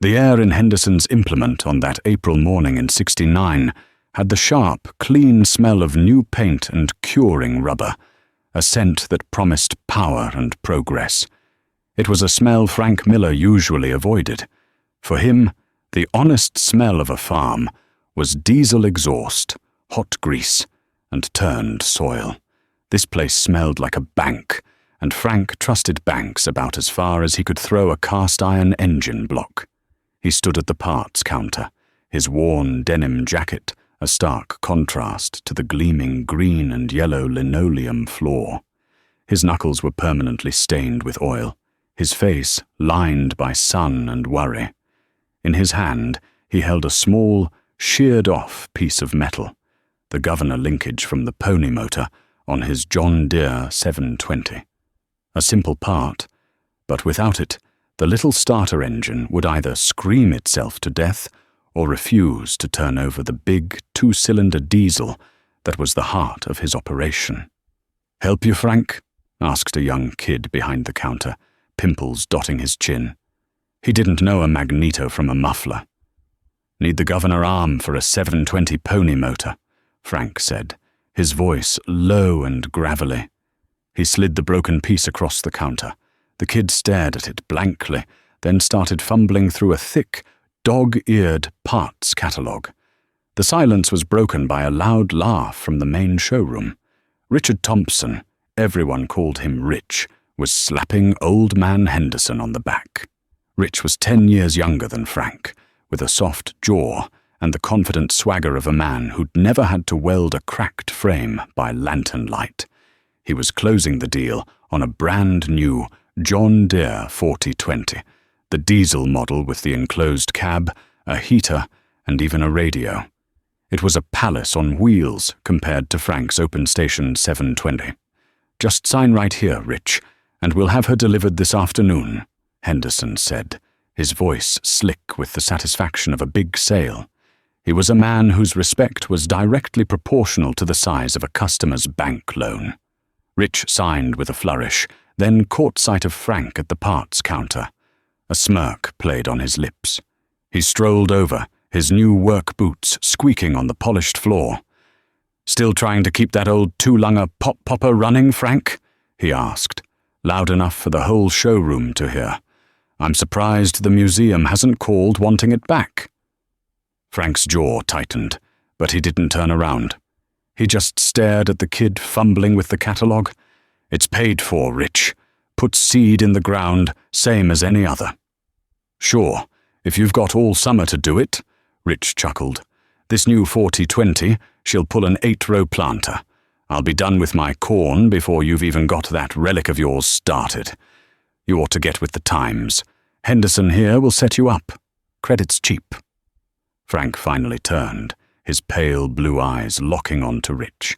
The air in Henderson's implement on that April morning in '69 had the sharp, clean smell of new paint and curing rubber, a scent that promised power and progress. It was a smell Frank Miller usually avoided. For him, the honest smell of a farm was diesel exhaust, hot grease, and turned soil. This place smelled like a bank, and Frank trusted banks about as far as he could throw a cast-iron engine block. He stood at the parts counter, his worn denim jacket a stark contrast to the gleaming green and yellow linoleum floor. His knuckles were permanently stained with oil, his face lined by sun and worry. In his hand, he held a small, sheared-off piece of metal, the governor linkage from the pony motor on his John Deere 720. A simple part, but without it, the little starter engine would either scream itself to death or refuse to turn over the big two-cylinder diesel that was the heart of his operation. "Help you, Frank?" asked a young kid behind the counter, pimples dotting his chin. He didn't know a magneto from a muffler. "Need the governor arm for a 720 pony motor," Frank said, his voice low and gravelly. He slid the broken piece across the counter. The kid stared at it blankly, then started fumbling through a thick, dog-eared parts catalogue. The silence was broken by a loud laugh from the main showroom. Richard Thompson, everyone called him Rich, was slapping old man Henderson on the back. Rich was 10 years younger than Frank, with a soft jaw and the confident swagger of a man who'd never had to weld a cracked frame by lantern light. He was closing the deal on a brand-new John Deere 4020, the diesel model with the enclosed cab, a heater, and even a radio. It was a palace on wheels compared to Frank's open-station 720. "Just sign right here, Rich, and we'll have her delivered this afternoon," Henderson said, his voice slick with the satisfaction of a big sale. He was a man whose respect was directly proportional to the size of a customer's bank loan. Rich signed with a flourish, then caught sight of Frank at the parts counter. A smirk played on his lips. He strolled over, his new work boots squeaking on the polished floor. "Still trying to keep that old two-lunger pop-popper running, Frank?" he asked, loud enough for the whole showroom to hear. "I'm surprised the museum hasn't called wanting it back." Frank's jaw tightened, but he didn't turn around. He just stared at the kid fumbling with the catalogue. "It's paid for, Rich. Put seed in the ground, same as any other." "Sure, if you've got all summer to do it," Rich chuckled. "This new 4020, she'll pull an 8-row planter. I'll be done with my corn before you've even got that relic of yours started. You ought to get with the times. Henderson here will set you up. Credit's cheap." Frank finally turned, his pale blue eyes locking onto Rich.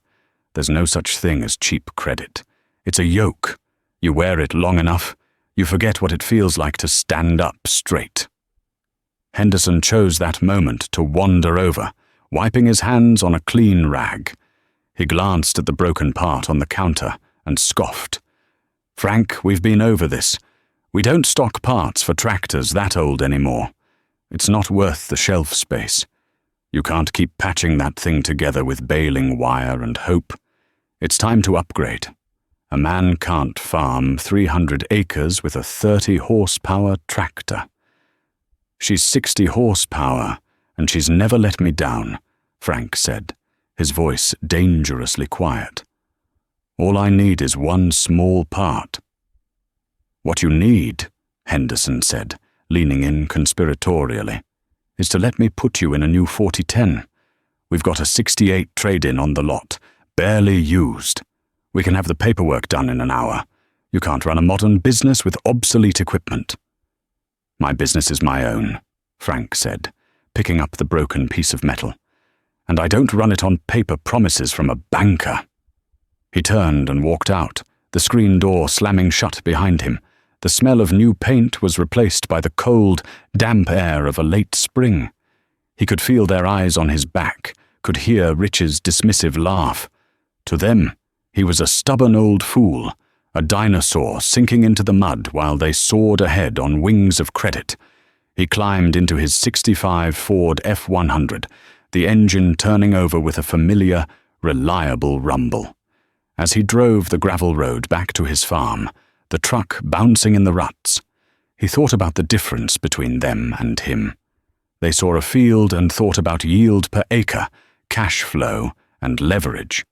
"There's no such thing as cheap credit. It's a yoke. You wear it long enough, you forget what it feels like to stand up straight." Henderson chose that moment to wander over, wiping his hands on a clean rag. He glanced at the broken part on the counter and scoffed. "Frank, we've been over this. We don't stock parts for tractors that old anymore. It's not worth the shelf space. You can't keep patching that thing together with baling wire and hope. It's time to upgrade. A man can't farm 300 acres with a 30-horsepower tractor." "She's 60 horsepower, and she's never let me down," Frank said, his voice dangerously quiet. "All I need is one small part." "What you need," Henderson said, leaning in conspiratorially, "is to let me put you in a new 4010. We've got a 68 trade-in on the lot, barely used. We can have the paperwork done in an hour. You can't run a modern business with obsolete equipment." "My business is my own," Frank said, picking up the broken piece of metal. "And I don't run it on paper promises from a banker." He turned and walked out, the screen door slamming shut behind him. The smell of new paint was replaced by the cold, damp air of a late spring. He could feel their eyes on his back, could hear Rich's dismissive laugh. To them, he was a stubborn old fool, a dinosaur sinking into the mud while they soared ahead on wings of credit. He climbed into his '65 Ford F-100, the engine turning over with a familiar, reliable rumble. As he drove the gravel road back to his farm, the truck bouncing in the ruts, he thought about the difference between them and him. They saw a field and thought about yield per acre, cash flow, and leverage.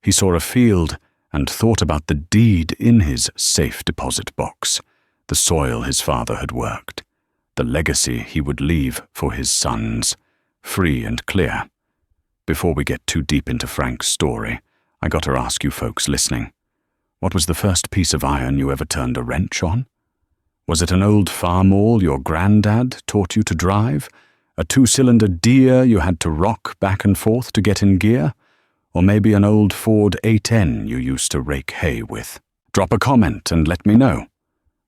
He saw a field and thought about the deed in his safe deposit box, the soil his father had worked, the legacy he would leave for his sons, free and clear. Before we get too deep into Frank's story, I got to ask you folks listening, what was the first piece of iron you ever turned a wrench on? Was it an old farm awl your granddad taught you to drive? A two-cylinder Deere you had to rock back and forth to get in gear? Or maybe an old Ford A10 you used to rake hay with? Drop a comment and let me know.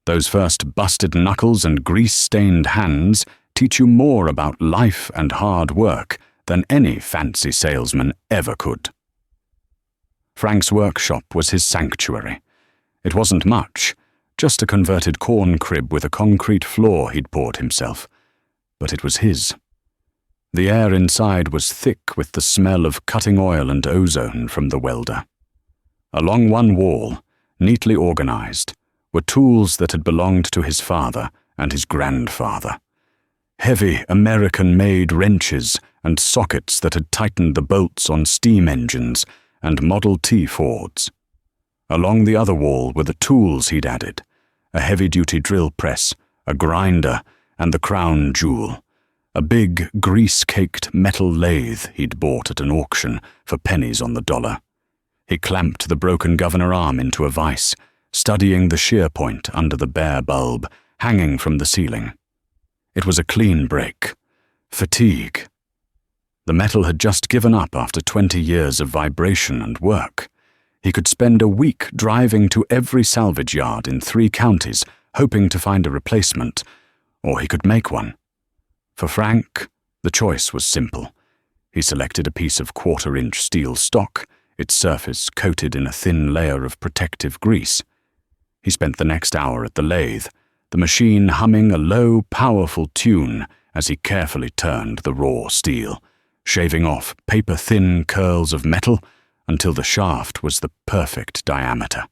Those first busted knuckles and grease-stained hands teach you more about life and hard work than any fancy salesman ever could. Frank's workshop was his sanctuary. It wasn't much, just a converted corn crib with a concrete floor he'd poured himself. But it was his. The air inside was thick with the smell of cutting oil and ozone from the welder. Along one wall, neatly organized, were tools that had belonged to his father and his grandfather. Heavy American-made wrenches and sockets that had tightened the bolts on steam engines and Model T Fords. Along the other wall were the tools he'd added, a heavy-duty drill press, a grinder, and the crown jewel, a big, grease-caked metal lathe he'd bought at an auction for pennies on the dollar. He clamped the broken governor arm into a vise, studying the shear point under the bare bulb hanging from the ceiling. It was a clean break. Fatigue. The metal had just given up after 20 years of vibration and work. He could spend a week driving to every salvage yard in 3 counties, hoping to find a replacement, or he could make one. For Frank, the choice was simple. He selected a piece of 1/4-inch steel stock, its surface coated in a thin layer of protective grease. He spent the next hour at the lathe, the machine humming a low, powerful tune as he carefully turned the raw steel, shaving off paper-thin curls of metal until the shaft was the perfect diameter.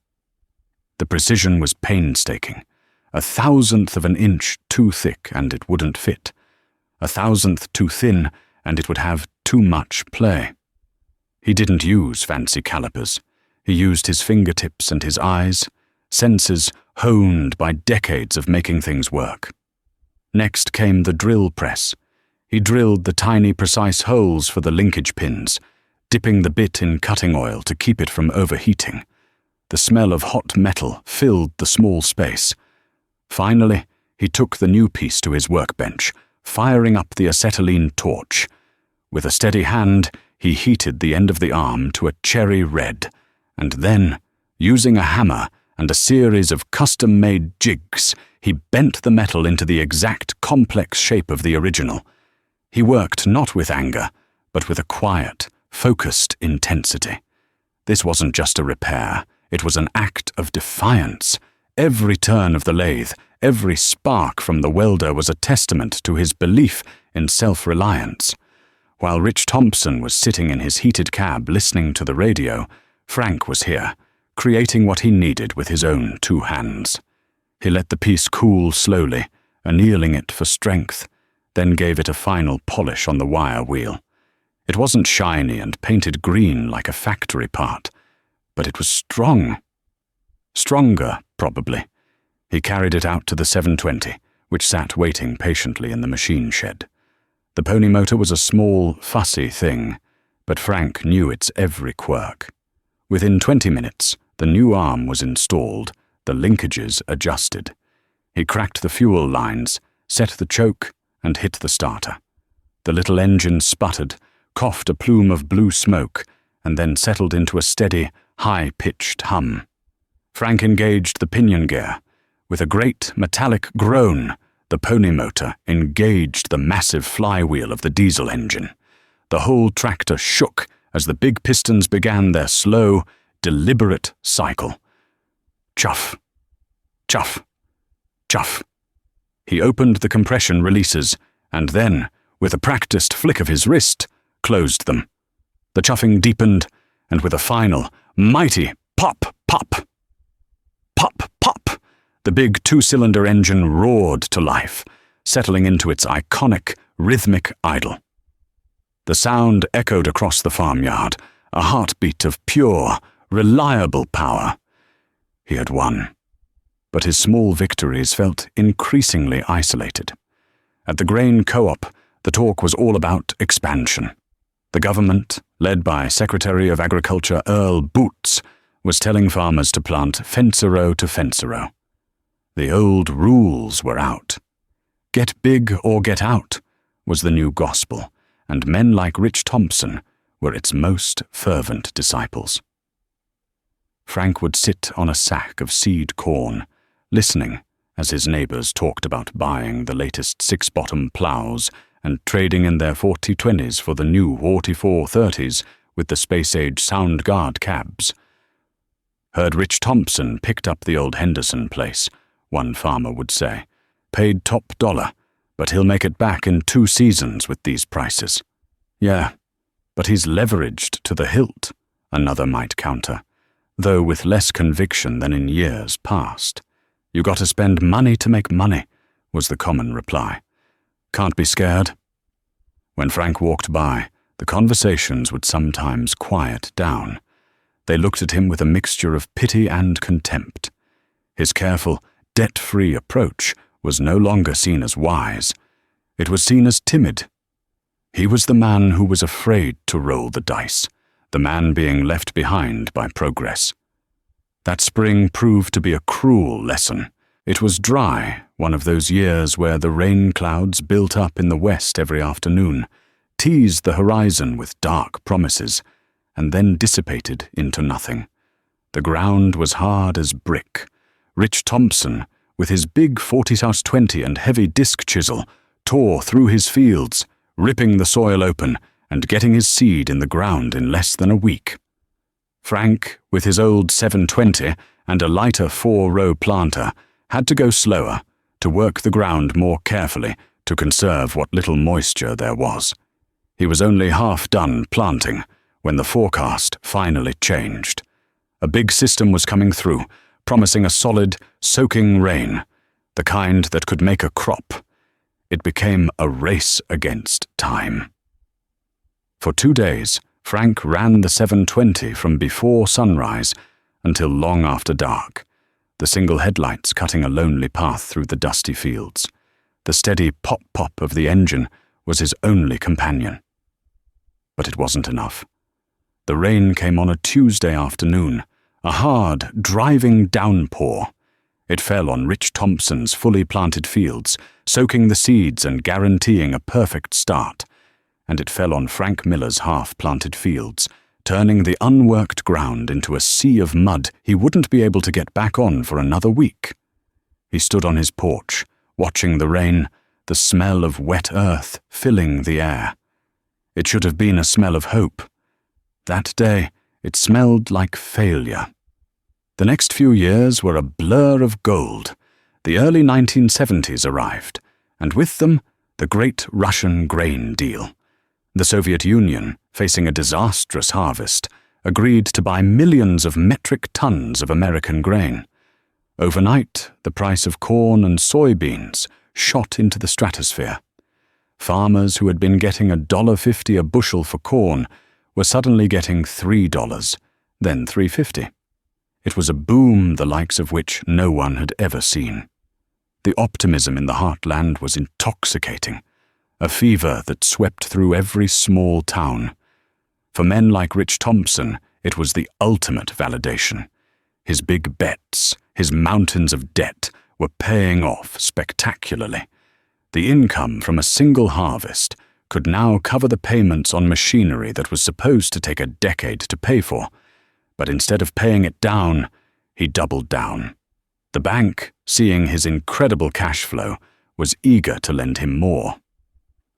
The precision was painstaking. 1/1000th of an inch too thick and it wouldn't fit. 1/1000th too thin and it would have too much play. He didn't use fancy calipers. He used his fingertips and his eyes, senses honed by decades of making things work. Next came the drill press. He drilled the tiny, precise holes for the linkage pins, dipping the bit in cutting oil to keep it from overheating. The smell of hot metal filled the small space. Finally, he took the new piece to his workbench, firing up the acetylene torch. With a steady hand, he heated the end of the arm to a cherry red, and then, using a hammer and a series of custom-made jigs, he bent the metal into the exact complex shape of the original. He worked not with anger, but with a quiet, focused intensity. This wasn't just a repair, it was an act of defiance. Every turn of the lathe, every spark from the welder was a testament to his belief in self-reliance. While Rich Thompson was sitting in his heated cab listening to the radio, Frank was here, creating what he needed with his own 2 hands. He let the piece cool slowly, annealing it for strength, then gave it a final polish on the wire wheel. It wasn't shiny and painted green like a factory part, but it was strong. Stronger, probably. He carried it out to the 720, which sat waiting patiently in the machine shed. The pony motor was a small, fussy thing, but Frank knew its every quirk. Within 20 minutes, the new arm was installed, the linkages adjusted. He cracked the fuel lines, set the choke, and hit the starter. The little engine sputtered, coughed a plume of blue smoke, and then settled into a steady, high-pitched hum. Frank engaged the pinion gear. With a great metallic groan, the pony motor engaged the massive flywheel of the diesel engine. The whole tractor shook as the big pistons began their slow, deliberate cycle. Chuff, chuff, chuff. He opened the compression releases, and then, with a practiced flick of his wrist, closed them. The chuffing deepened, and with a final, mighty pop, pop, pop, pop, the big two-cylinder engine roared to life, settling into its iconic, rhythmic idle. The sound echoed across the farmyard, a heartbeat of pure, reliable power. He had won. But his small victories felt increasingly isolated. At the grain co-op, the talk was all about expansion. The government, led by Secretary of Agriculture Earl Boots, was telling farmers to plant fence-a-row to fence-a-row. The old rules were out. Get big or get out was the new gospel, and men like Rich Thompson were its most fervent disciples. Frank would sit on a sack of seed corn, listening as his neighbors talked about buying the latest six-bottom plows and trading in their 4020s for the new 4430s with the space-age Sound Guard cabs. Heard Rich Thompson picked up the old Henderson place, one farmer would say. Paid top dollar, but he'll make it back in 2 seasons with these prices. Yeah, but he's leveraged to the hilt, another might counter, though with less conviction than in years past. You got to spend money to make money, was the common reply. Can't be scared. When Frank walked by, the conversations would sometimes quiet down. They looked at him with a mixture of pity and contempt. His careful, debt-free approach was no longer seen as wise. It was seen as timid. He was the man who was afraid to roll the dice, the man being left behind by progress. That spring proved to be a cruel lesson. It was dry, one of those years where the rain clouds built up in the west every afternoon, teased the horizon with dark promises, and then dissipated into nothing. The ground was hard as brick. Rich Thompson, with his big 40-20 and heavy disc chisel, tore through his fields, ripping the soil open and getting his seed in the ground in less than a week. Frank, with his old 720 and a lighter 4-row planter, had to go slower, to work the ground more carefully, to conserve what little moisture there was. He was only half done planting when the forecast finally changed. A big system was coming through, promising a solid, soaking rain, the kind that could make a crop. It became a race against time. For 2 days, Frank ran the 720 from before sunrise until long after dark, the single headlights cutting a lonely path through the dusty fields. The steady pop-pop of the engine was his only companion. But it wasn't enough. The rain came on a Tuesday afternoon, a hard, driving downpour. It fell on Rich Thompson's fully planted fields, soaking the seeds and guaranteeing a perfect start. And it fell on Frank Miller's half-planted fields, turning the unworked ground into a sea of mud he wouldn't be able to get back on for another week. He stood on his porch, watching the rain, the smell of wet earth filling the air. It should have been a smell of hope. That day, it smelled like failure. The next few years were a blur of gold. The early 1970s arrived, and with them, the great Russian grain deal. The Soviet Union, facing a disastrous harvest, agreed to buy millions of metric tons of American grain. Overnight, the price of corn and soybeans shot into the stratosphere. Farmers who had been getting $1.50 a bushel for corn were suddenly getting $3, then $3.50. It was a boom the likes of which no one had ever seen. The optimism in the heartland was intoxicating, a fever that swept through every small town. For men like Rich Thompson, it was the ultimate validation. His big bets, his mountains of debt, were paying off spectacularly. The income from a single harvest could now cover the payments on machinery that was supposed to take a decade to pay for. But instead of paying it down, he doubled down. The bank, seeing his incredible cash flow, was eager to lend him more.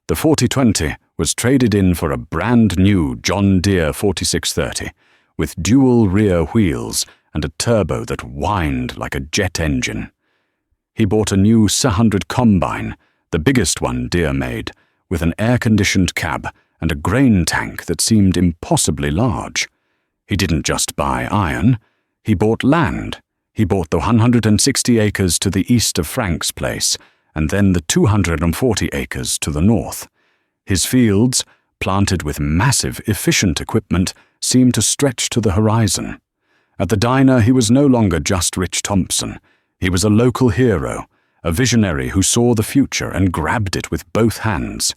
The 4020 was traded in for a brand new John Deere 4630, with dual rear wheels and a turbo that whined like a jet engine. He bought a new S100 combine, the biggest one Deere made, with an air-conditioned cab and a grain tank that seemed impossibly large. He didn't just buy iron, he bought land. He bought the 160 acres to the east of Frank's place, and then the 240 acres to the north. His fields, planted with massive, efficient equipment, seemed to stretch to the horizon. At the diner, he was no longer just Rich Thompson. He was a local hero, a visionary who saw the future and grabbed it with both hands.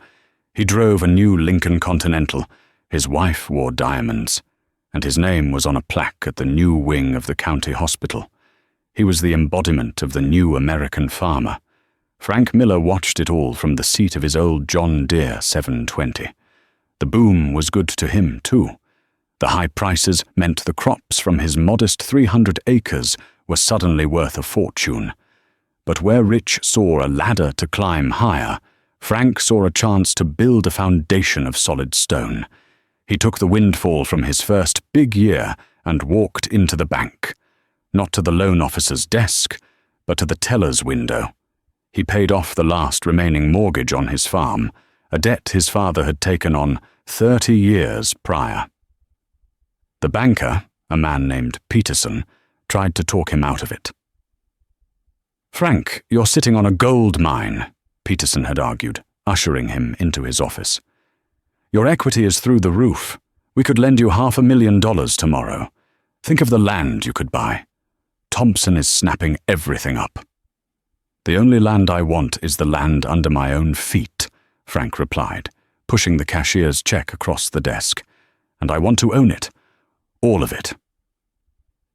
He drove a new Lincoln Continental. His wife wore diamonds, and his name was on a plaque at the new wing of the county hospital. He was the embodiment of the new American farmer. Frank Miller watched it all from the seat of his old John Deere 720. The boom was good to him, too. The high prices meant the crops from his modest 300 acres were suddenly worth a fortune. But where Rich saw a ladder to climb higher, Frank saw a chance to build a foundation of solid stone. He took the windfall from his first big year and walked into the bank. Not to the loan officer's desk, but to the teller's window. He paid off the last remaining mortgage on his farm, a debt his father had taken on 30 years prior. The banker, a man named Peterson, tried to talk him out of it. "Frank, you're sitting on a gold mine," Peterson had argued, ushering him into his office. "Your equity is through the roof. We could lend you $500,000 tomorrow. Think of the land you could buy. Thompson is snapping everything up." "The only land I want is the land under my own feet," Frank replied, pushing the cashier's check across the desk. "And I want to own it. All of it."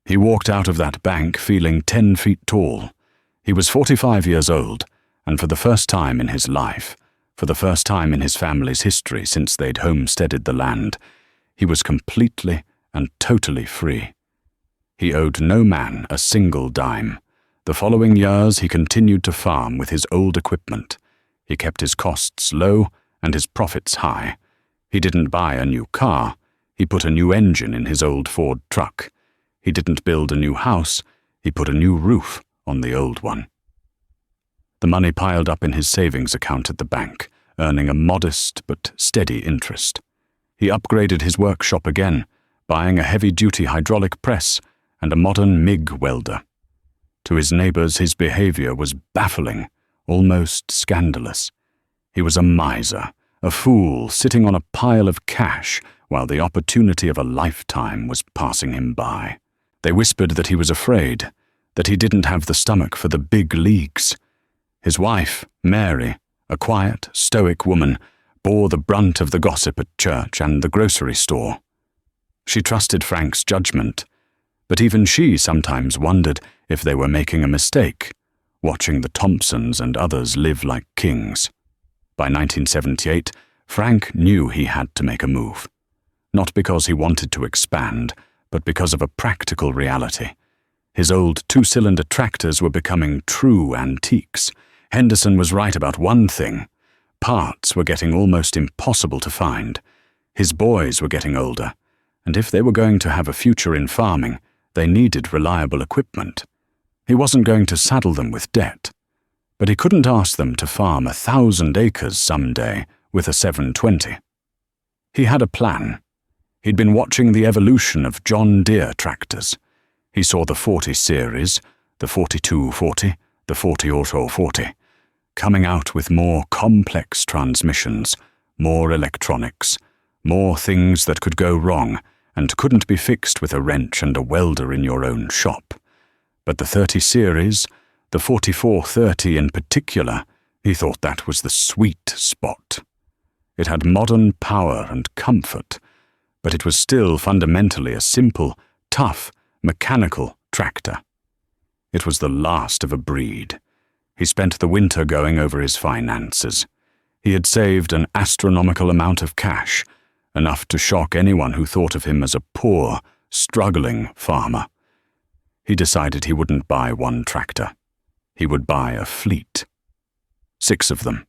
He walked out of that bank feeling 10 feet tall. He was 45 years old, and for the first time in his life, for the first time in his family's history since they'd homesteaded the land, he was completely and totally free. He owed no man a single dime. The following years he continued to farm with his old equipment. He kept his costs low and his profits high. He didn't buy a new car. He put a new engine in his old Ford truck. He didn't build a new house. He put a new roof on the old one. The money piled up in his savings account at the bank, earning a modest but steady interest. He upgraded his workshop again, buying a heavy-duty hydraulic press and a modern MIG welder. To his neighbors, his behavior was baffling, almost scandalous. He was a miser, a fool sitting on a pile of cash while the opportunity of a lifetime was passing him by. They whispered that he was afraid, that he didn't have the stomach for the big leagues. His wife, Mary, a quiet, stoic woman, bore the brunt of the gossip at church and the grocery store. She trusted Frank's judgment, but even she sometimes wondered if they were making a mistake, watching the Thompsons and others live like kings. By 1978, Frank knew he had to make a move. Not because he wanted to expand, but because of a practical reality. His old two-cylinder tractors were becoming true antiques. Henderson was right about one thing. Parts were getting almost impossible to find. His boys were getting older, and if they were going to have a future in farming, they needed reliable equipment. He wasn't going to saddle them with debt, but he couldn't ask them to farm 1,000 acres someday with a 720. He had a plan. He'd been watching the evolution of John Deere tractors. He saw the 40 series, the 4240, the 40 Auto 40, coming out with more complex transmissions, more electronics, more things that could go wrong and couldn't be fixed with a wrench and a welder in your own shop. But the 30 series, the 4430 in particular, he thought that was the sweet spot. It had modern power and comfort, but it was still fundamentally a simple, tough, mechanical tractor. It was the last of a breed. He spent the winter going over his finances. He had saved an astronomical amount of cash, enough to shock anyone who thought of him as a poor, struggling farmer. He decided he wouldn't buy one tractor. He would buy a fleet. 6 of them.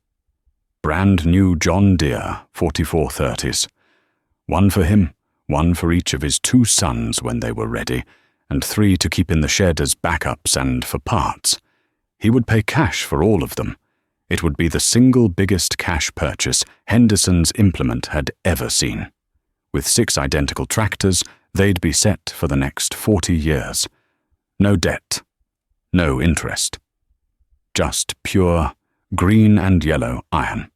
Brand new John Deere 4430s. One for him, one for each of his 2 sons when they were ready, and 3 to keep in the shed as backups and for parts. He would pay cash for all of them. It would be the single biggest cash purchase Henderson's implement had ever seen. With 6 identical tractors, they'd be set for the next 40 years. No debt, no interest. Just pure green and yellow iron.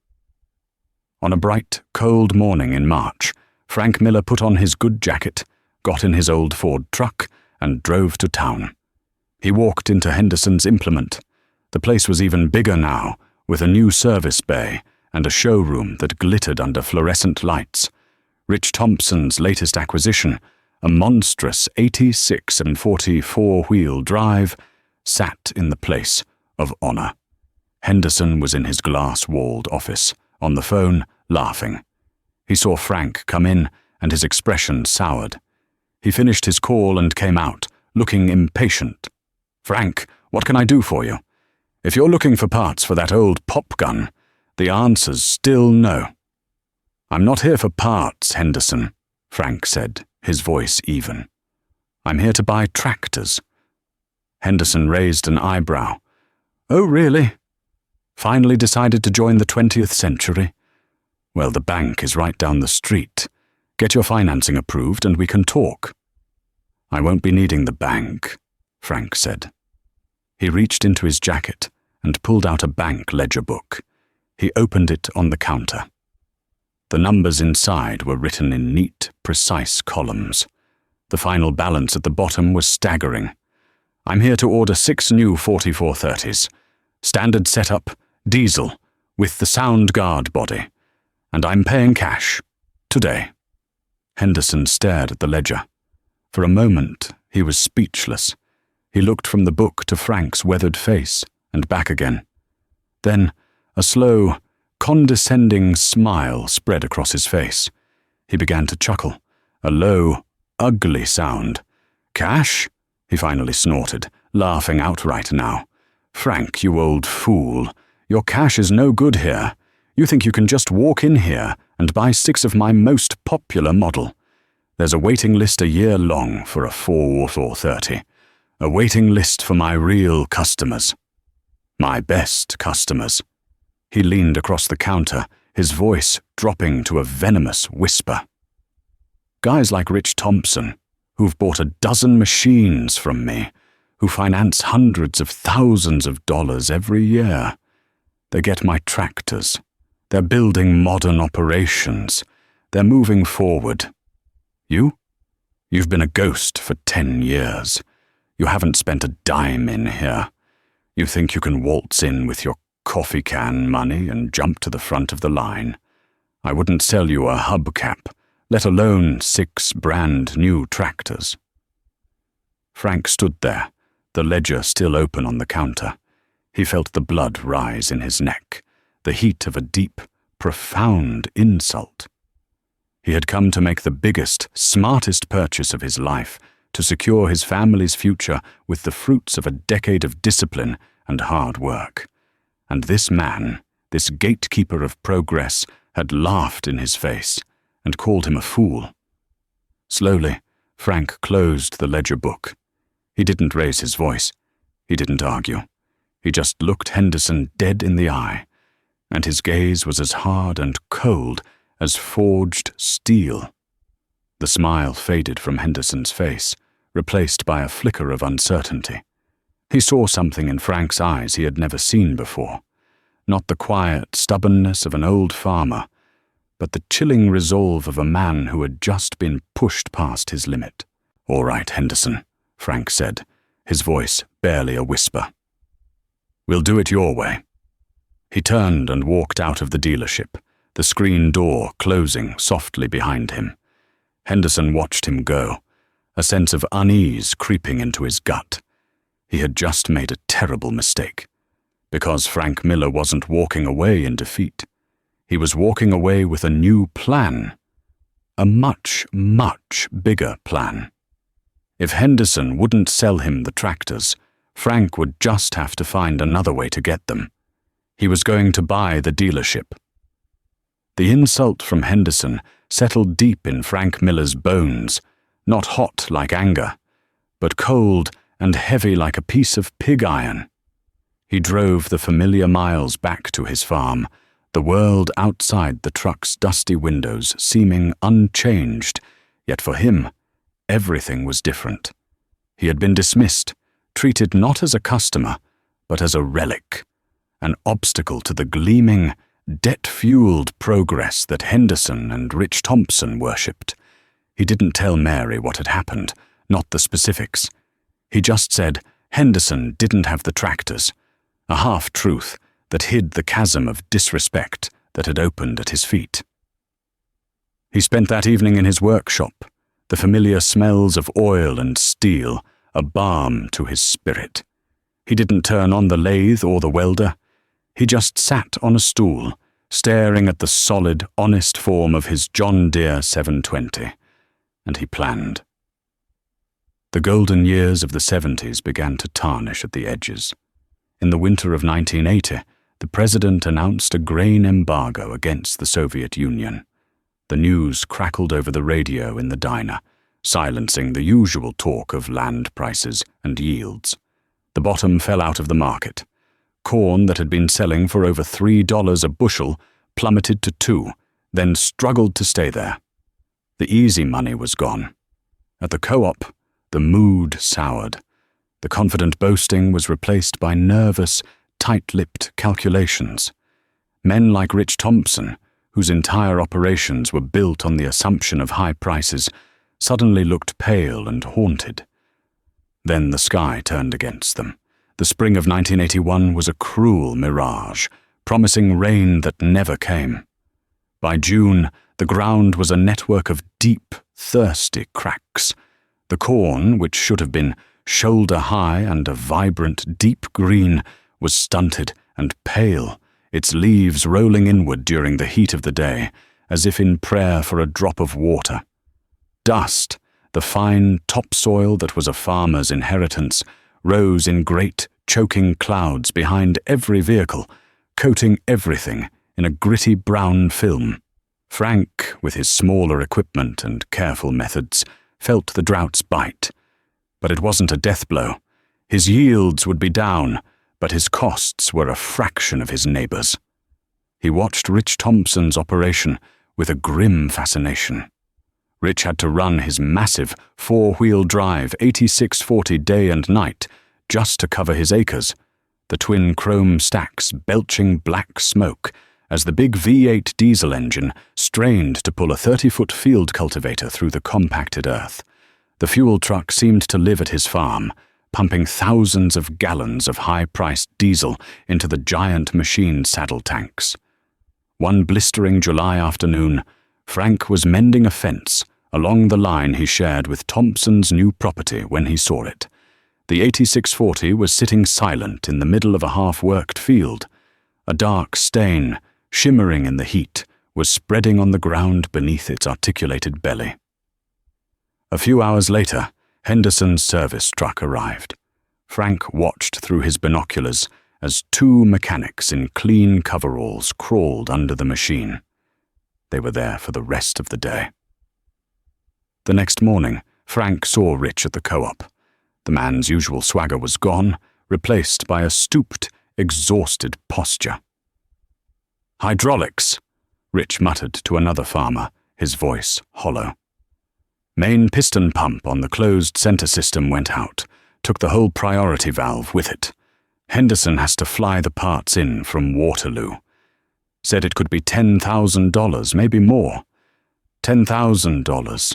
On a bright, cold morning in March, Frank Miller put on his good jacket, got in his old Ford truck, and drove to town. He walked into Henderson's implement. The place was even bigger now, with a new service bay and a showroom that glittered under fluorescent lights. Rich Thompson's latest acquisition, a monstrous 86 and 44-wheel drive, sat in the place of honor. Henderson was in his glass-walled office, on the phone, laughing. He saw Frank come in, and his expression soured. He finished his call and came out, looking impatient. "Frank, what can I do for you? If you're looking for parts for that old pop gun, the answer's still no." "I'm not here for parts, Henderson," Frank said, his voice even. "I'm here to buy tractors." Henderson raised an eyebrow. "Oh, really? Finally decided to join the 20th century? Well, the bank is right down the street. Get your financing approved and we can talk." "I won't be needing the bank," Frank said. He reached into his jacket and pulled out a bank ledger book. He opened it on the counter. The numbers inside were written in neat, precise columns. The final balance at the bottom was staggering. "I'm here to order 6 new 4430s. Standard setup, diesel, with the sound guard body. And I'm paying cash. Today." Henderson stared at the ledger. For a moment, he was speechless. He looked from the book to Frank's weathered face and back again. Then, a slow, condescending smile spread across his face. He began to chuckle, a low, ugly sound. "Cash?" he finally snorted, laughing outright now. "Frank, you old fool, your cash is no good here. You think you can just walk in here and buy 6 of my most popular model. There's a waiting list a year long for a 4430. A waiting list for my real customers. My best customers." He leaned across the counter, his voice dropping to a venomous whisper. "Guys like Rich Thompson, who've bought a dozen machines from me, who finance hundreds of thousands of dollars every year. They get my tractors. They're building modern operations. They're moving forward. You? You've been a ghost for 10 years. You haven't spent a dime in here. You think you can waltz in with your coffee can money and jump to the front of the line. I wouldn't sell you a hubcap, let alone 6 brand new tractors." Frank stood there, the ledger still open on the counter. He felt the blood rise in his neck, the heat of a deep, profound insult. He had come to make the biggest, smartest purchase of his life, to secure his family's future with the fruits of a decade of discipline and hard work. And this man, this gatekeeper of progress, had laughed in his face and called him a fool. Slowly, Frank closed the ledger book. He didn't raise his voice. He didn't argue. He just looked Henderson dead in the eye, and his gaze was as hard and cold as forged steel. The smile faded from Henderson's face, replaced by a flicker of uncertainty. He saw something in Frank's eyes he had never seen before. Not the quiet stubbornness of an old farmer, but the chilling resolve of a man who had just been pushed past his limit. "All right, Henderson," Frank said, his voice barely a whisper. "We'll do it your way." He turned and walked out of the dealership, the screen door closing softly behind him. Henderson watched him go, a sense of unease creeping into his gut. He had just made a terrible mistake. Because Frank Miller wasn't walking away in defeat. He was walking away with a new plan. A much, much bigger plan. If Henderson wouldn't sell him the tractors, Frank would just have to find another way to get them. He was going to buy the dealership. The insult from Henderson settled deep in Frank Miller's bones, not hot like anger, but cold and heavy like a piece of pig iron. He drove the familiar miles back to his farm, the world outside the truck's dusty windows seeming unchanged, yet for him, everything was different. He had been dismissed, treated not as a customer, but as a relic, an obstacle to the gleaming, debt-fueled progress that Henderson and Rich Thompson worshipped. He didn't tell Mary what had happened, not the specifics. He just said Henderson didn't have the tractors, a half-truth that hid the chasm of disrespect that had opened at his feet. He spent that evening in his workshop, the familiar smells of oil and steel a balm to his spirit. He didn't turn on the lathe or the welder. He just sat on a stool, staring at the solid, honest form of his John Deere 720, and he planned. The golden years of the 70s began to tarnish at the edges. In the winter of 1980, the president announced a grain embargo against the Soviet Union. The news crackled over the radio in the diner, silencing the usual talk of land prices and yields. The bottom fell out of the market. Corn that had been selling for over $3 a bushel plummeted to $2, then struggled to stay there. The easy money was gone. At the co-op, the mood soured. The confident boasting was replaced by nervous, tight-lipped calculations. Men like Rich Thompson, whose entire operations were built on the assumption of high prices, suddenly looked pale and haunted. Then the sky turned against them. The spring of 1981 was a cruel mirage, promising rain that never came. By June, the ground was a network of deep, thirsty cracks. The corn, which should have been shoulder-high and a vibrant, deep green, was stunted and pale, its leaves rolling inward during the heat of the day, as if in prayer for a drop of water. Dust, the fine topsoil that was a farmer's inheritance, rose in great, choking clouds behind every vehicle, coating everything in a gritty brown film. Frank, with his smaller equipment and careful methods, felt the drought's bite. But it wasn't a death blow. His yields would be down, but his costs were a fraction of his neighbor's. He watched Rich Thompson's operation with a grim fascination. Rich had to run his massive four-wheel drive 8640 day and night just to cover his acres, the twin chrome stacks belching black smoke as the big V8 diesel engine strained to pull a 30-foot field cultivator through the compacted earth. The fuel truck seemed to live at his farm, pumping thousands of gallons of high-priced diesel into the giant machine saddle tanks. One blistering July afternoon, Frank was mending a fence along the line he shared with Thompson's new property when he saw it. The 8640 was sitting silent in the middle of a half-worked field. A dark stain, shimmering in the heat, was spreading on the ground beneath its articulated belly. A few hours later, Henderson's service truck arrived. Frank watched through his binoculars as two mechanics in clean coveralls crawled under the machine. They were there for the rest of the day. The next morning, Frank saw Rich at the co-op. The man's usual swagger was gone, replaced by a stooped, exhausted posture. "Hydraulics," Rich muttered to another farmer, his voice hollow. Main piston pump on the closed center system went out, took the whole priority valve with it. Henderson has to fly the parts in from Waterloo. Said it could be $10,000, maybe more. $10,000.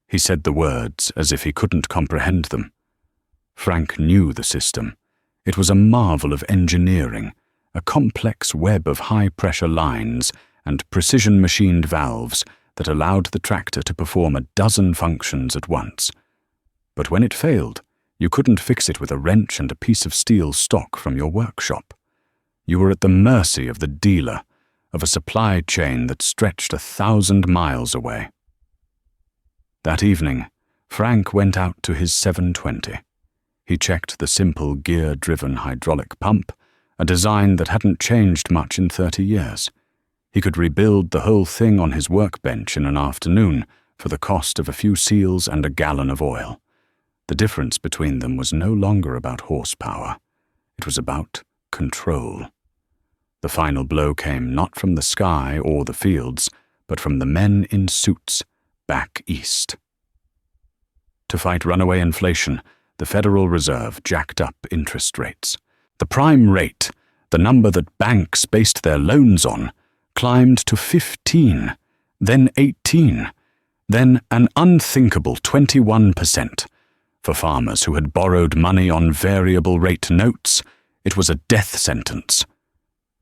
He said the words as if he couldn't comprehend them. Frank knew the system. It was a marvel of engineering, a complex web of high-pressure lines and precision-machined valves that allowed the tractor to perform a dozen functions at once. But when it failed, you couldn't fix it with a wrench and a piece of steel stock from your workshop. You were at the mercy of the dealer, of a supply chain that stretched 1,000 miles away. That evening, Frank went out to his 720. He checked the simple gear-driven hydraulic pump, a design that hadn't changed much in 30 years. He could rebuild the whole thing on his workbench in an afternoon for the cost of a few seals and a gallon of oil. The difference between them was no longer about horsepower. It was about control. The final blow came not from the sky or the fields, but from the men in suits back east. To fight runaway inflation, the Federal Reserve jacked up interest rates. The prime rate, the number that banks based their loans on, climbed to 15, then 18, then an unthinkable 21%. For farmers who had borrowed money on variable rate notes, it was a death sentence.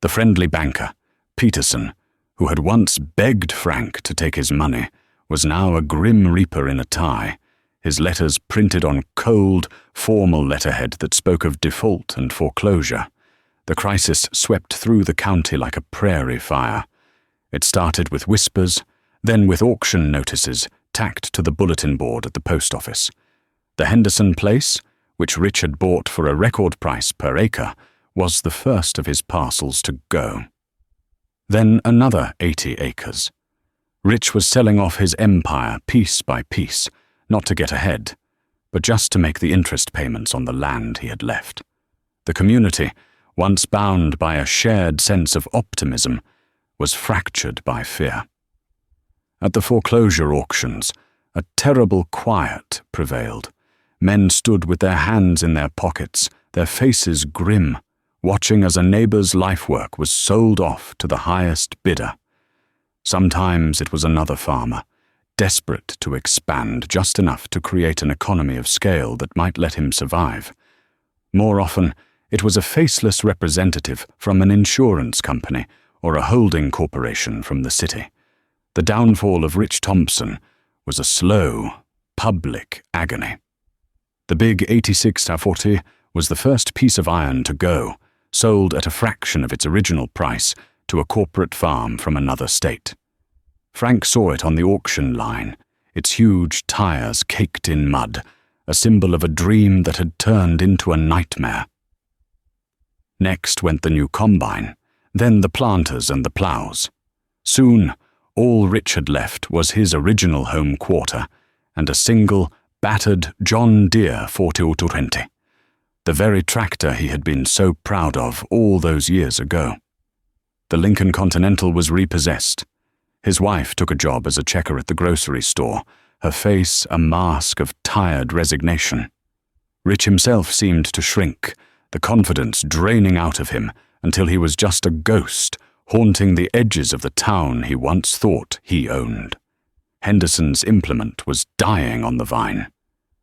The friendly banker, Peterson, who had once begged Frank to take his money, was now a grim reaper in a tie, his letters printed on cold, formal letterhead that spoke of default and foreclosure. The crisis swept through the county like a prairie fire. It started with whispers, then with auction notices tacked to the bulletin board at the post office. The Henderson place, which Rich had bought for a record price per acre, was the first of his parcels to go. Then another 80 acres. Rich was selling off his empire piece by piece, not to get ahead, but just to make the interest payments on the land he had left. The community, once bound by a shared sense of optimism, was fractured by fear. At the foreclosure auctions, a terrible quiet prevailed. Men stood with their hands in their pockets, their faces grim, watching as a neighbor's lifework was sold off to the highest bidder. Sometimes it was another farmer, desperate to expand just enough to create an economy of scale that might let him survive. More often, it was a faceless representative from an insurance company or a holding corporation from the city. The downfall of Rich Thompson was a slow, public agony. The big 8640 was the first piece of iron to go, sold at a fraction of its original price to a corporate farm from another state. Frank saw it on the auction line, its huge tires caked in mud, a symbol of a dream that had turned into a nightmare. Next went the new combine, then the planters and the plows. Soon, all Rich had left was his original home quarter and a single, battered John Deere 4020, the very tractor he had been so proud of all those years ago. The Lincoln Continental was repossessed. His wife took a job as a checker at the grocery store, her face a mask of tired resignation. Rich himself seemed to shrink, the confidence draining out of him until he was just a ghost haunting the edges of the town he once thought he owned. Henderson's implement was dying on the vine.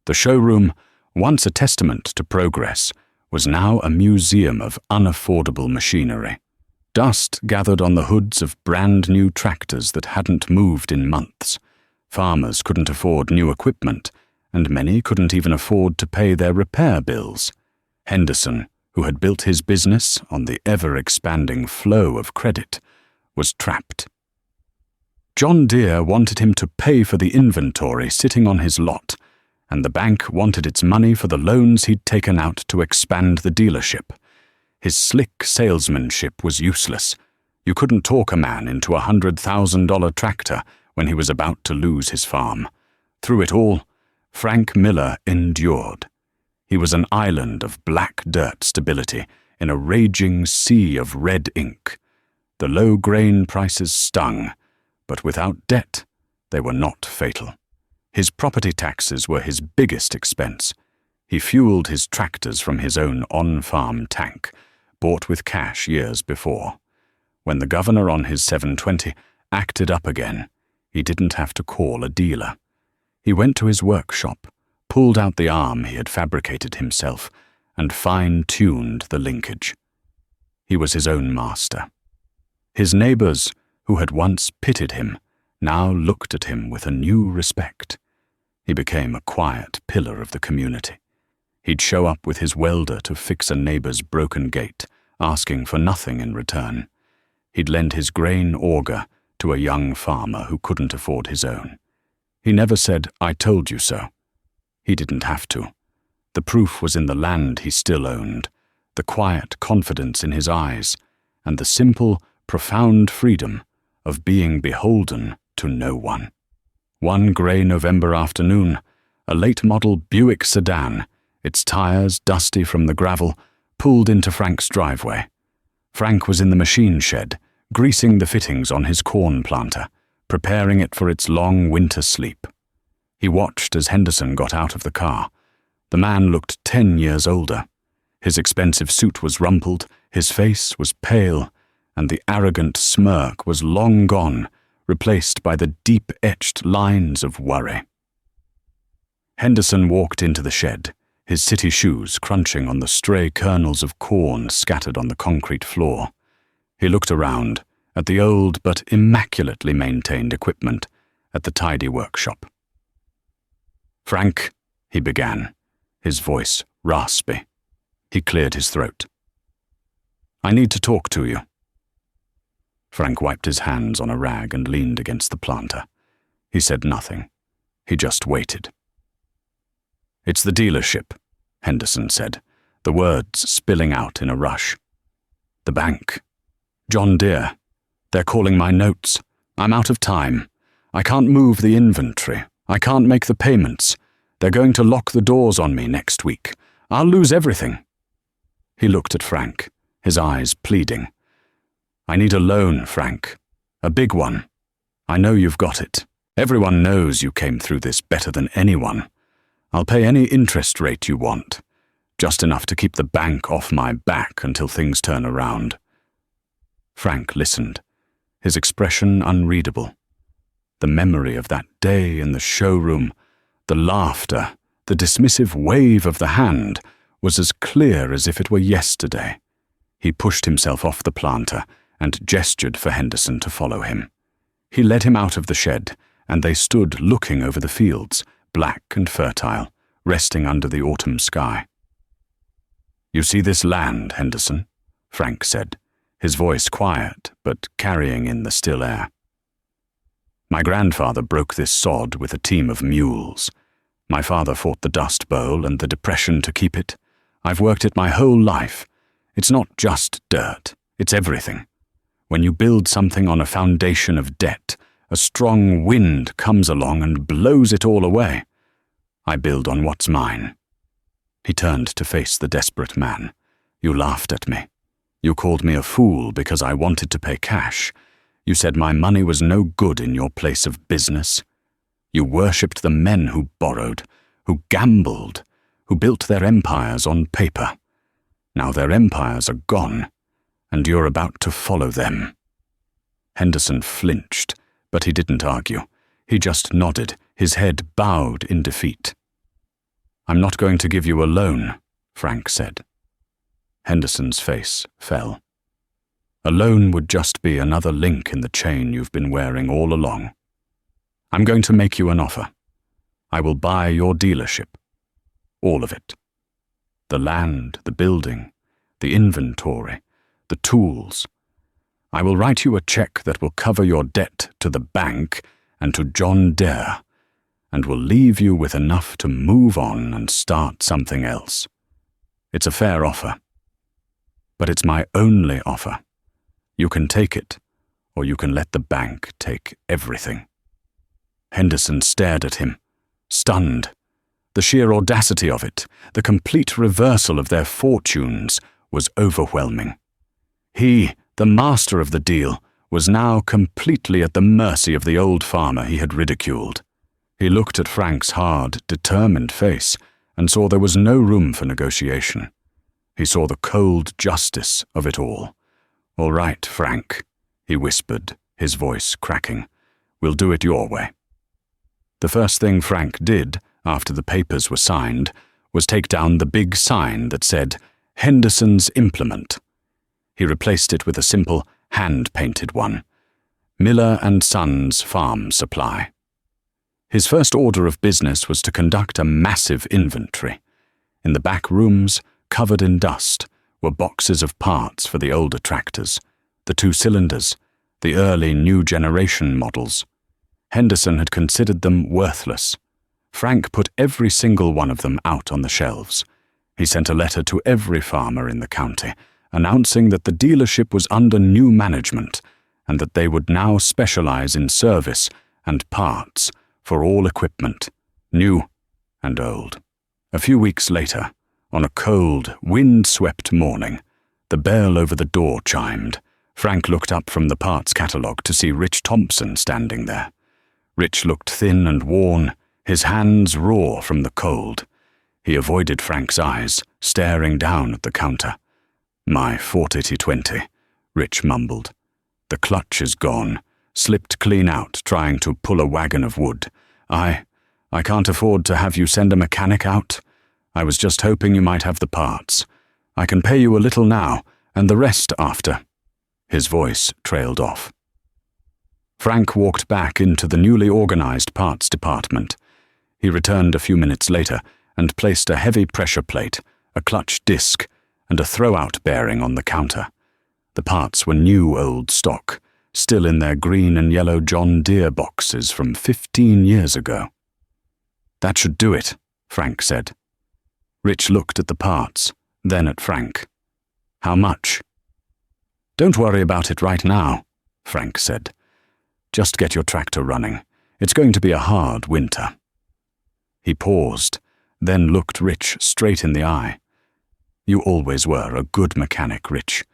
The showroom, once a testament to progress, was now a museum of unaffordable machinery. Dust gathered on the hoods of brand-new tractors that hadn't moved in months. Farmers couldn't afford new equipment, and many couldn't even afford to pay their repair bills. Henderson, who had built his business on the ever-expanding flow of credit, was trapped. John Deere wanted him to pay for the inventory sitting on his lot, and the bank wanted its money for the loans he'd taken out to expand the dealership. His slick salesmanship was useless. You couldn't talk a man into a $100,000 tractor when he was about to lose his farm. Through it all, Frank Miller endured. He was an island of black dirt stability in a raging sea of red ink. The low grain prices stung, but without debt, they were not fatal. His property taxes were his biggest expense. He fueled his tractors from his own on-farm tank, bought with cash years before. When the governor on his 720 acted up again, he didn't have to call a dealer. He went to his workshop, pulled out the arm he had fabricated himself, and fine-tuned the linkage. He was his own master. His neighbors, who had once pitied him, now looked at him with a new respect. He became a quiet pillar of the community. He'd show up with his welder to fix a neighbor's broken gate, asking for nothing in return. He'd lend his grain auger to a young farmer who couldn't afford his own. He never said, "I told you so." He didn't have to. The proof was in the land he still owned, the quiet confidence in his eyes, and the simple, profound freedom of being beholden to no one. One grey November afternoon, a late-model Buick sedan, its tires dusty from the gravel, pulled into Frank's driveway. Frank was in the machine shed, greasing the fittings on his corn planter, preparing it for its long winter sleep. He watched as Henderson got out of the car. The man looked 10 years older. His expensive suit was rumpled, his face was pale, and the arrogant smirk was long gone, replaced by the deep-etched lines of worry. Henderson walked into the shed, his city shoes crunching on the stray kernels of corn scattered on the concrete floor. He looked around, at the old but immaculately maintained equipment, at the tidy workshop. "Frank," he began, his voice raspy. He cleared his throat. "I need to talk to you." Frank wiped his hands on a rag and leaned against the planter. He said nothing. He just waited. "It's the dealership," Henderson said, the words spilling out in a rush. "The bank. John Deere. They're calling my notes. I'm out of time. I can't move the inventory. I can't make the payments. They're going to lock the doors on me next week. I'll lose everything." He looked at Frank, his eyes pleading. "I need a loan, Frank. A big one. I know you've got it. Everyone knows you came through this better than anyone. I'll pay any interest rate you want, just enough to keep the bank off my back until things turn around." Frank listened, his expression unreadable. The memory of that day in the showroom, the laughter, the dismissive wave of the hand was as clear as if it were yesterday. He pushed himself off the planter and gestured for Henderson to follow him. He led him out of the shed, and they stood looking over the fields, black and fertile, resting under the autumn sky. "You see this land, Henderson?" Frank said, his voice quiet but carrying in the still air. "My grandfather broke this sod with a team of mules. My father fought the Dust Bowl and the Depression to keep it. I've worked it my whole life. It's not just dirt, it's everything. When you build something on a foundation of debt, a strong wind comes along and blows it all away. I build on what's mine." He turned to face the desperate man. "You laughed at me. You called me a fool because I wanted to pay cash. You said my money was no good in your place of business. You worshipped the men who borrowed, who gambled, who built their empires on paper. Now their empires are gone, and you're about to follow them." Henderson flinched, but he didn't argue. He just nodded, his head bowed in defeat. "I'm not going to give you a loan," Frank said. Henderson's face fell. "A loan would just be another link in the chain you've been wearing all along. I'm going to make you an offer. I will buy your dealership. All of it. The land, the building, the inventory, the tools. I will write you a check that will cover your debt to the bank and to John Deere, and will leave you with enough to move on and start something else. It's a fair offer. But it's my only offer. You can take it, or you can let the bank take everything." Henderson stared at him, stunned. The sheer audacity of it, the complete reversal of their fortunes, was overwhelming. He, the master of the deal, was now completely at the mercy of the old farmer he had ridiculed. He looked at Frank's hard, determined face and saw there was no room for negotiation. He saw the cold justice of it all. "All right, Frank," he whispered, his voice cracking. "We'll do it your way." The first thing Frank did, after the papers were signed, was take down the big sign that said, "Henderson's Implement." He replaced it with a simple, hand-painted one, "Miller and Sons Farm Supply." His first order of business was to conduct a massive inventory. In the back rooms, covered in dust, were boxes of parts for the older tractors, the 2-cylinders, the early new generation models. Henderson had considered them worthless. Frank put every single one of them out on the shelves. He sent a letter to every farmer in the county, announcing that the dealership was under new management and that they would now specialize in service and parts for all equipment, new and old. A few weeks later, On a cold, wind-swept morning, the bell over the door chimed. Frank looked up from the parts catalogue to see Rich Thompson standing there. Rich looked thin and worn, his hands raw from the cold. He avoided Frank's eyes, staring down at the counter. "My 480/20, Rich mumbled. "The clutch is gone, slipped clean out trying to pull a wagon of wood. I can't afford to have you send a mechanic out. I was just hoping you might have the parts. I can pay you a little now, and the rest after." His voice trailed off. Frank walked back into the newly organized parts department. He returned a few minutes later and placed a heavy pressure plate, a clutch disc, and a throw-out bearing on the counter. The parts were new old stock, still in their green and yellow John Deere boxes from 15 years ago. "That should do it," Frank said. Rich looked at the parts, then at Frank. "How much?" "Don't worry about it right now," Frank said. "Just get your tractor running. It's going to be a hard winter." He paused, then looked Rich straight in the eye. "You always were a good mechanic, Rich.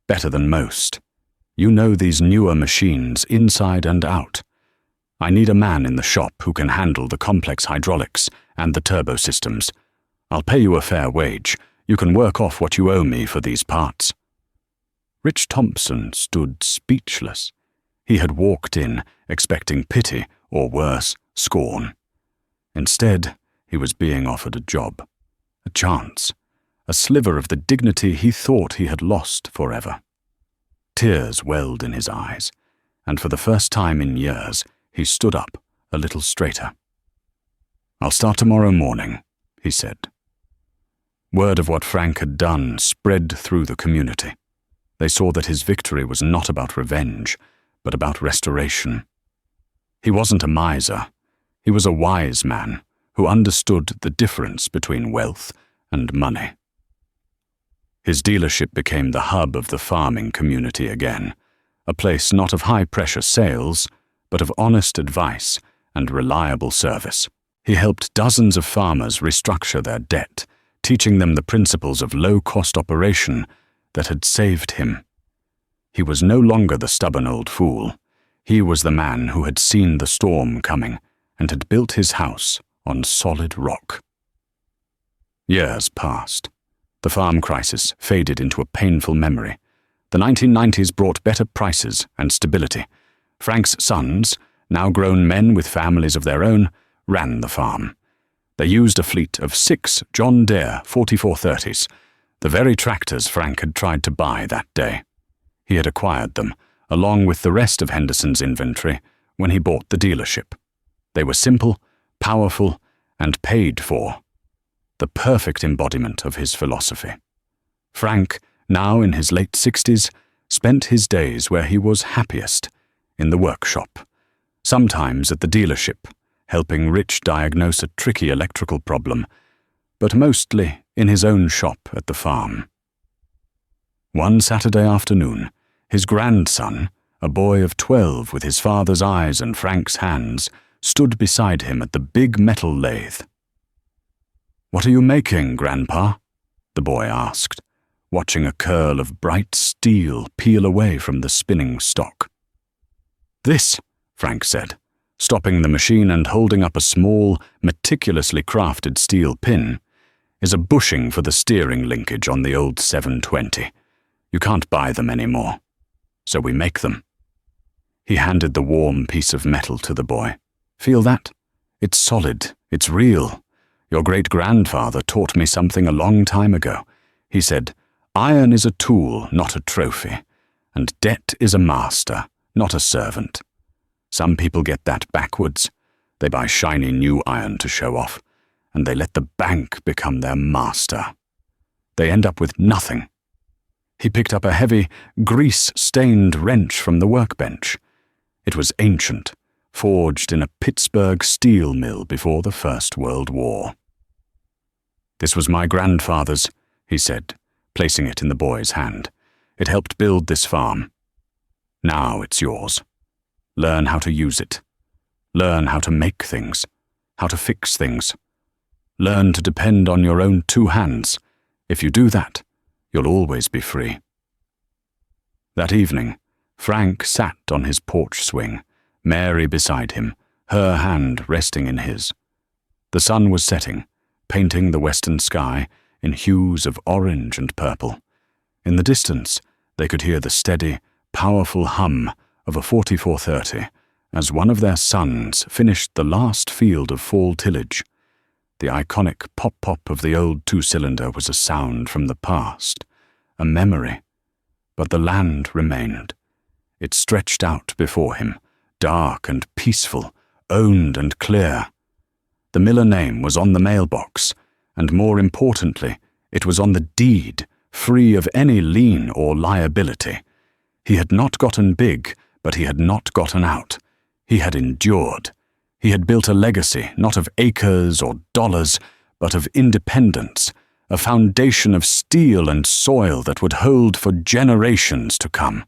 Better than most. You know these newer machines inside and out. I need a man in the shop who can handle the complex hydraulics and the turbo systems. I'll pay you a fair wage. You can work off what you owe me for these parts." Rich Thompson stood speechless. He had walked in, expecting pity, or worse, scorn. Instead, he was being offered a job, a chance, a sliver of the dignity he thought he had lost forever. Tears welled in his eyes, and for the first time in years, he stood up a little straighter. "I'll start tomorrow morning," he said. Word of what Frank had done spread through the community. They saw that his victory was not about revenge, but about restoration. He wasn't a miser. He was a wise man who understood the difference between wealth and money. His dealership became the hub of the farming community again, a place not of high-pressure sales, but of honest advice and reliable service. He helped dozens of farmers restructure their debt, teaching them the principles of low-cost operation that had saved him. He was no longer the stubborn old fool. He was the man who had seen the storm coming and had built his house on solid rock. Years passed. The farm crisis faded into a painful memory. The 1990s brought better prices and stability. Frank's sons, now grown men with families of their own, ran the farm. They used a fleet of 6 John Deere 4430s, the very tractors Frank had tried to buy that day. He had acquired them, along with the rest of Henderson's inventory, when he bought the dealership. They were simple, powerful, and paid for. The perfect embodiment of his philosophy. Frank, now in his late 60s, spent his days where he was happiest, in the workshop, sometimes at the dealership, helping Rich diagnose a tricky electrical problem, but mostly in his own shop at the farm. One Saturday afternoon, his grandson, a boy of 12 with his father's eyes and Frank's hands, stood beside him at the big metal lathe. "What are you making, Grandpa?" the boy asked, watching a curl of bright steel peel away from the spinning stock. "This," Frank said, stopping the machine and holding up a small, meticulously crafted steel pin, "is a bushing for the steering linkage on the old 720. You can't buy them anymore, so we make them." He handed the warm piece of metal to the boy. "Feel that? It's solid, it's real. Your great-grandfather taught me something a long time ago. He said, 'Iron is a tool, not a trophy, and debt is a master, not a servant.' Some people get that backwards. They buy shiny new iron to show off, and they let the bank become their master. They end up with nothing." He picked up a heavy, grease-stained wrench from the workbench. It was ancient, forged in a Pittsburgh steel mill before the First World War. "This was my grandfather's," he said, placing it in the boy's hand. "It helped build this farm. Now it's yours. Learn how to use it. Learn how to make things, how to fix things. Learn to depend on your own 2 hands If you do that, you'll always be free. That evening, Frank sat on his porch swing, Mary beside him, her hand resting in his. The sun was setting, painting the western sky in hues of orange and purple. In the distance, they could hear the steady, powerful hum of a 4430 as one of their sons finished the last field of fall tillage. The iconic pop-pop of the old two-cylinder was a sound from the past, a memory. But the land remained. It stretched out before him, dark and peaceful, owned and clear. The Miller name was on the mailbox, and more importantly, it was on the deed, free of any lien or liability. He had not gotten big, but he had not gotten out. He had endured. He had built a legacy, not of acres or dollars, but of independence, a foundation of steel and soil that would hold for generations to come.